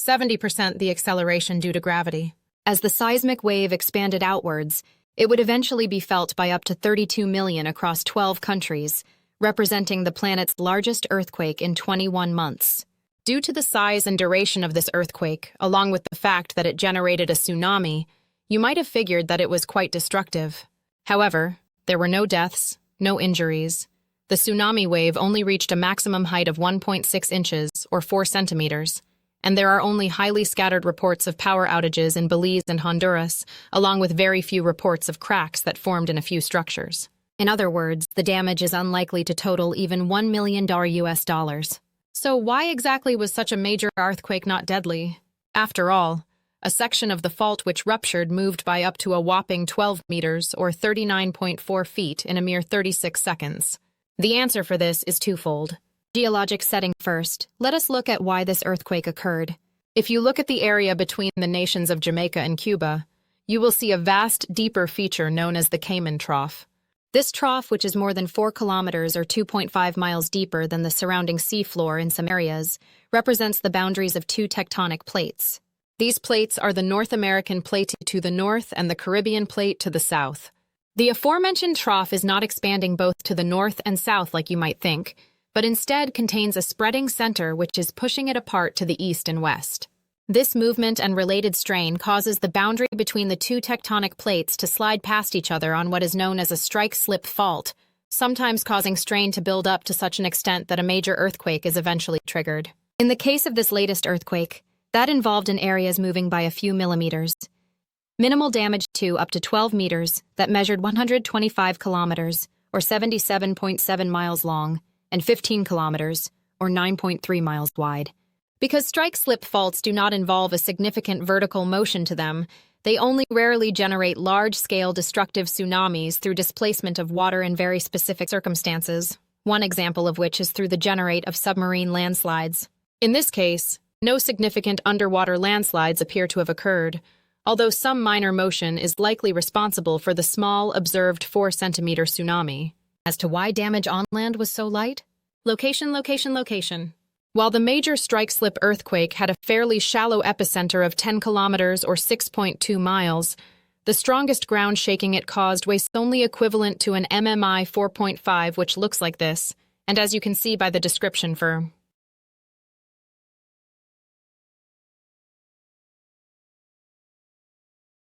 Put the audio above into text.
70% the acceleration due to gravity. As the seismic wave expanded outwards, it would eventually be felt by up to 32 million across 12 countries, representing the planet's largest earthquake in 21 months. Due to the size and duration of this earthquake, along with the fact that it generated a tsunami, you might have figured that it was quite destructive. However, there were no deaths, no injuries. The tsunami wave only reached a maximum height of 1.6 inches, or 4 centimeters, and there are only highly scattered reports of power outages in Belize and Honduras, along with very few reports of cracks that formed in a few structures. In other words, the damage is unlikely to total even $1 million US dollars. So why exactly was such a major earthquake not deadly? After all, a section of the fault which ruptured moved by up to a whopping 12 meters, or 39.4 feet, in a mere 36 seconds. The answer for this is twofold. Geologic setting first, let us look at why this earthquake occurred. If you look at the area between the nations of Jamaica and Cuba, you will see a vast, deeper feature known as the Cayman Trough. This trough, which is more than 4 kilometers or 2.5 miles deeper than the surrounding seafloor in some areas, represents the boundaries of two tectonic plates. These plates are the North American plate to the north and the Caribbean plate to the south. The aforementioned trough is not expanding both to the north and south like you might think, but instead contains a spreading center which is pushing it apart to the east and west. This movement and related strain causes the boundary between the two tectonic plates to slide past each other on what is known as a strike-slip fault, sometimes causing strain to build up to such an extent that a major earthquake is eventually triggered. In the case of this latest earthquake, that involved in areas moving by a few millimeters. Minimal damage to up to 12 meters that measured 125 kilometers, or 77.7 miles long, and 15 kilometers, or 9.3 miles wide. Because strike-slip faults do not involve a significant vertical motion to them, they only rarely generate large-scale destructive tsunamis through displacement of water in very specific circumstances, one example of which is through the generate of submarine landslides. In this case, no significant underwater landslides appear to have occurred, although some minor motion is likely responsible for the small, observed 4-centimeter tsunami. As to why damage on land was so light? Location. While the major strike-slip earthquake had a fairly shallow epicenter of 10 kilometers or 6.2 miles, the strongest ground shaking it caused was only equivalent to an MMI 4.5, which looks like this, and as you can see by the description for